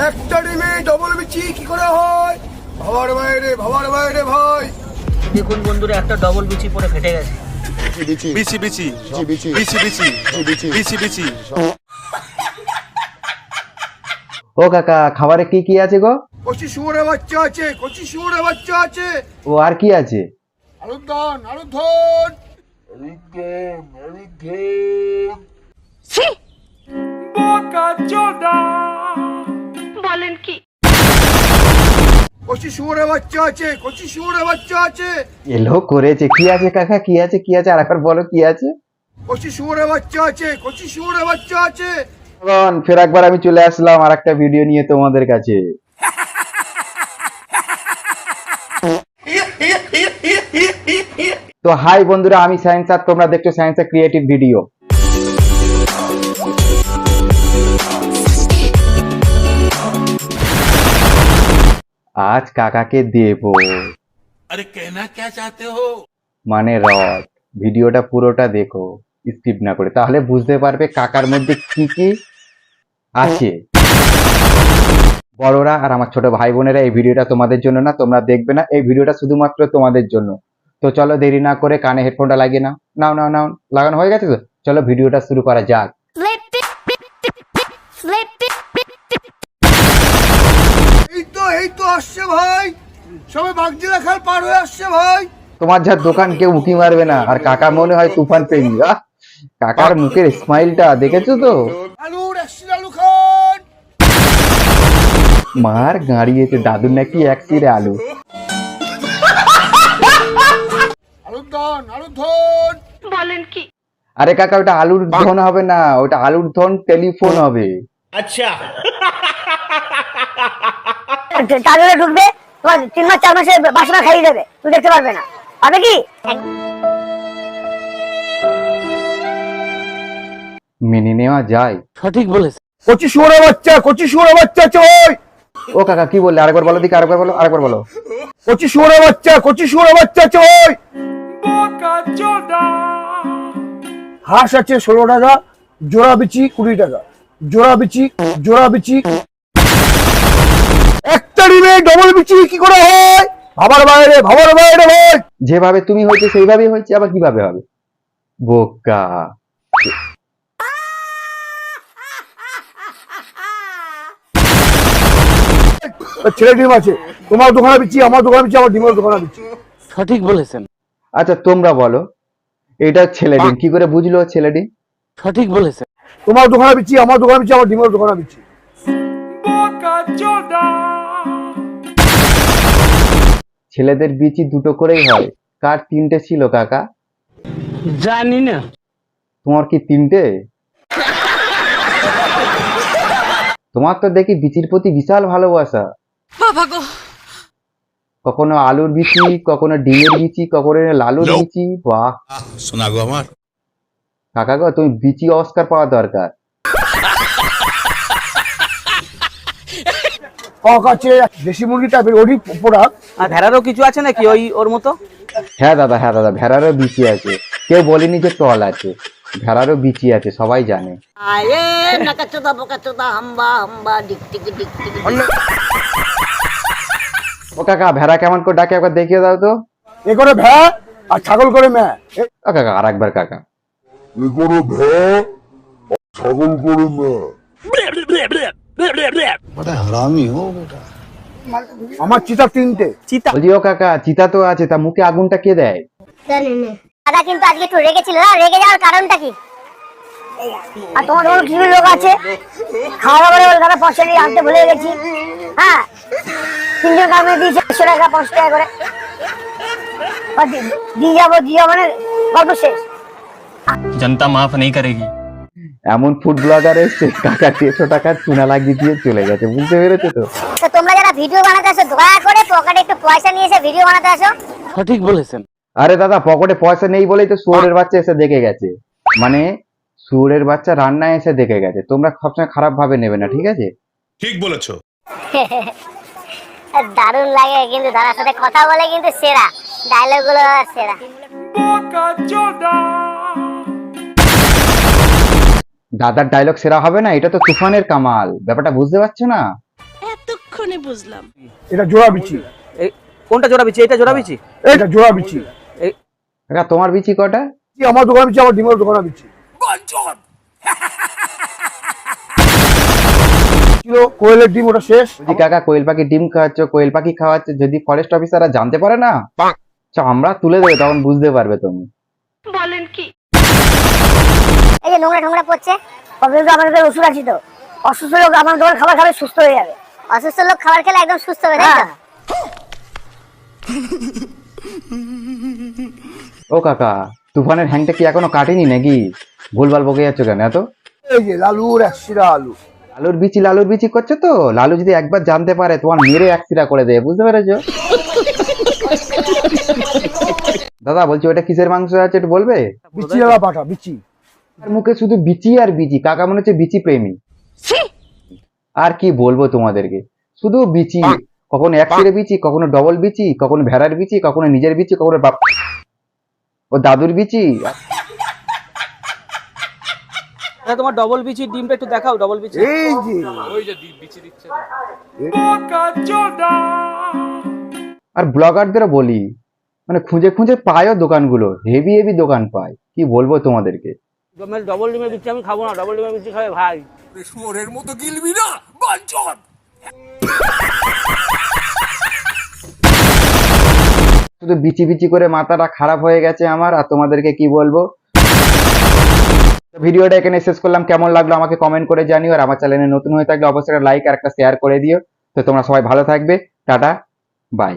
একটা ডিমে ডবল বিচি কি করে হয়? ভাবার বাইরে ভাই। দেখুন বন্ধুরা, একটা ডবল বিচি পরে ফেটে গেছে। বিচি বিচি বিচি বিচি বিচি বিচি বিচি। ও কাকা, খাবারে কি কি আছে গো? কচি শুয়োরের বাচ্চা আছে। ও আর কি আছে? আলুর ধন। বলেন কি? কচি শুয়োরের বাচ্চা আছে। এলো করেছে। কি আছে কাকা, কি আছে আরেকবার বলো কি আছে? কচি শুয়োরের বাচ্চা আছে। ফের একবার আমি চলে আসলাম আর একটা ভিডিও নিয়ে তোমাদের কাছে। তো হাই বন্ধুরা, আমি সায়েন্স আর তোমরা দেখছো সায়েন্সের ক্রিয়েটিভ ভিডিও। আজ কাকাকে দেবো अरे कहना क्या चाहते हो? মানে রড। ভিডিওটা পুরোটা দেখো, স্কিপ না করে, তাহলে বুঝতে পারবে কাকার মধ্যে কি কি আছে। বড়রা আর আমার ছোট ভাই বোনেরা, এই ভিডিওটা তোমাদের জন্য না, তোমরা দেখবে না, এই ভিডিওটা শুধুমাত্র তোমাদের জন্য। তো চলো দেরি না করে কানে হেডফোনটা লাগিয়ে নাও। নাও লাগানো হয়ে গেছে তো? চলো ভিডিওটা শুরু করা যাক। এই তো আসছে ভাই, সবাই বাগদি রাখার পার হয়ে আসছে ভাই। তোমার যা দোকান কেউ উঁকি মারবে না। আর কাকা মনে হয় তুফান প্রেমী। কাকার মুখের স্মাইলটা দেখেছো তো? আলু খান। মার গাড়িয়েছে দাদুর নাকি এক তীরে আলু। আলুর ধন। বলেন কি? আরে কাকা, ওটা আলুর ধন হবে না, ওটা আলুর ধন টেলিফোন হবে। চালুরে ঢুকবে, তোমার 3 মাস 4 মাসে বাসনা খাইয়ে দেবে, তুই দেখতে পারবে না। পাবে কি? মেনে নেওয়া যায়। সঠিক বলেছে। কচি শুয়োরের বাচ্চা আছে ওই। ও কাকা কি বললে? আরেকবার বলো দিকে, আরেকবার বলো। কচি শুয়োরের বাচ্চা আছে ওই। হাঁস আছে 16 টাকা, জোড়া বিচি 20 টাকা। জোড়া বিচি। একটা ডিমে ডবল বিচি কি করে হয়? ভাবার বাইরে ভাই। যেভাবে তুমি হয়েছে সেইভাবেই হয়েছে, আবার কিভাবে হবে? বোকা। ছেলে ডিম আছে, তোমার দোকানে বিচি, আমার দোকানে বিচি, আমার ডিমের দোকানে বিচি। সঠিক বলেছেন। আচ্ছা তোমরা বলো, এটা ছেলে ডিম, কি করে বুঝলো ছেলে ডিম? সঠিক বলেছেন। তোমার দোকানে বিচি, আমার দোকানে বিচি, আমার ডিমের দোকানে বিচি। ছেলেদের বিচি দুটো করেই হয়, কার 3টে ছিল কাকা? জানি না। তোমার কি 3টে? তোমার তো দেখি বিচির প্রতি বিশাল ভালোবাসা। কখনো আলুর বিচি, কখনো ডিমের বিচি, কখনো লালুর বিচি। বাহ শোনা গো আমার। কাকা গো, তুমি বিচি অস্কার পাওয়া দরকার। কক আছে, দেশি মুরগি টাইপের ওরই প্রোডাক্ট। আর ভেড়ারও কিছু আছে নাকি ওর মতো? হ্যাঁ দাদা, ভেড়ারও বিচি আছে। কেউ বলেনি যে তল আছে, ভেড়ারও বিচি আছে, সবাই জানে। ও কাকা, ভেড়া কেমন করে ডাকে একবার দেখিয়ে দাও তো। এ করে ভ্যা আর ছাগল করে ম্যা। ও কাকা আর একবার কাকা। আমার চিতা 3টে। বলছি ও কাকা, চিতা তো আছে, তা মুখে আগুনটা কে দেয়? দাদা কিন্তু আজকে একটু রেগেছিল না, রেগে যাওয়ার কারণটা কি? আর তোমার কি লোক আছে খাওয়া দাওয়া করে, দাদা পয়সা নিয়ে আনতে ভুলে গেছি। হ্যাঁ, 3জন কামে দিয়েছে 100 টাকা 50 টাকা করে দিয়ে যাবো মানে গল্প শেষ। জনতা মাফ নেই করেগি। এমন ফুড ব্লগার এসছে, কাকা 150 টাকা চুনা লাগিয়ে দিয়ে চলে গেছে, বুঝতে পেরেছো তো? তো তোমরা যারা ভিডিও বানাতে আসো, দয়া করে পকেটে একটু পয়সা নিয়ে এসে ভিডিও বানাতে আসো। সঠিক বলেছেন। আরে দাদা, পকেটে পয়সা নেই বলেই তো শুয়োরের বাচ্চা এসে দেখে গেছে। মানে শুয়োরের বাচ্চা রান্নায় এসে দেখে গেছে। তোমরা সবসময় খারাপ ভাবে নেবে না, ঠিক আছে? ঠিক বলেছো। দারুণ লাগে কিন্তু, দাদার সাথে কথা বলে কিন্তু সেরা ডায়লগ গুলো সেরা। দাদার ডায়লগ সেরা হবে না? এটা তো তুফানের কামাল, ব্যাপারটা বুঝতে পারছো না? এক্ষুনি বুঝলাম। এটা জোড়া বিচি, এই কোনটা জোড়া বিচি? এটা জোড়া বিচি? এটা জোড়া বিচি। কাকা তোমার বিচি কটা? আমার দোকানে বিচি, আমার ডিমের দোকানে বিচি। কিলো কোয়েলের ডিম, ওটা শেষ। যদি কাকা কোয়েল পাখি ডিম খাওয়াচ্ছ, কোয়েল পাখি খাওয়াচ্ছে, যদি ফরেস্ট অফিসাররা জানতে পারে না, আমরা তুলে দেবে, তখন বুঝতে পারবে তুমি। বলেন কি? এই যে নোংরা টোংরা পড়ছে, কবে তো আমাদের ওষুধ আছে তো, অসুস্থ লোক আমার দোকান খাবার খাবে সুস্থ হয়ে যাবে। অসুস্থ লোক খাবার খেলে একদম সুস্থ হবে, তাই তো? ও কাকা, তুফানের হ্যাংটা কি এখনো কাটেনি নাকি? ভুলভাল বকে যাচ্ছ কেন এত? এই যে লালুর একশিরা আলু। লালুর বিচি করছো তো? লালু যদি একবার জানতে পারে, তোমার মেরে একসিরা করে দেবে, বুঝতে পেরেছো? দাদা বলছি, ওটা কিসের মাংস আছে একটু বলবে? বিচি আলা পাঠা, বিচি। আর মুখে শুধু বিচি আর বিচি, কাকা মনে হচ্ছে বিচি প্রেমী। আর কি বলবো তোমাদেরকে, শুধু বিচি। কখনো এক সিরে বিচি, কখনো ডবল বিচি, কখনো ভেড়ার বিচি, কখনো নিজের বিচি, কখনো বাপ ও দাদুর বিচি। এটা তোমার ডবল বিচির ডিমটা একটু দেখাও, ডবল বিচি। এই যে আর ব্লগারদেরও বলি, মানে খুঁজে খুঁজে পায়ও দোকানগুলো, হেভি হেভি দোকান পায়, কি বলবো তোমাদেরকে। ডবল ডিমের বিচি আমি খাবো না, ডবল ডিমের বিচি খাবে ভাই। শুধু বিচি বিচি করে মাথাটা খারাপ হয়ে গেছে আমার, আর তোমাদেরকে কি বলবো। ভিডিওটা এখানে শেষ করলাম, কেমন লাগলো আমাকে কমেন্ট করে জানিও, আর আমার চ্যানেলে নতুন হয়ে থাকলে অবশ্যই একটা লাইক আর একটা শেয়ার করে দিও। তো তোমরা সবাই ভালো থাকবে, টাটা, বাই।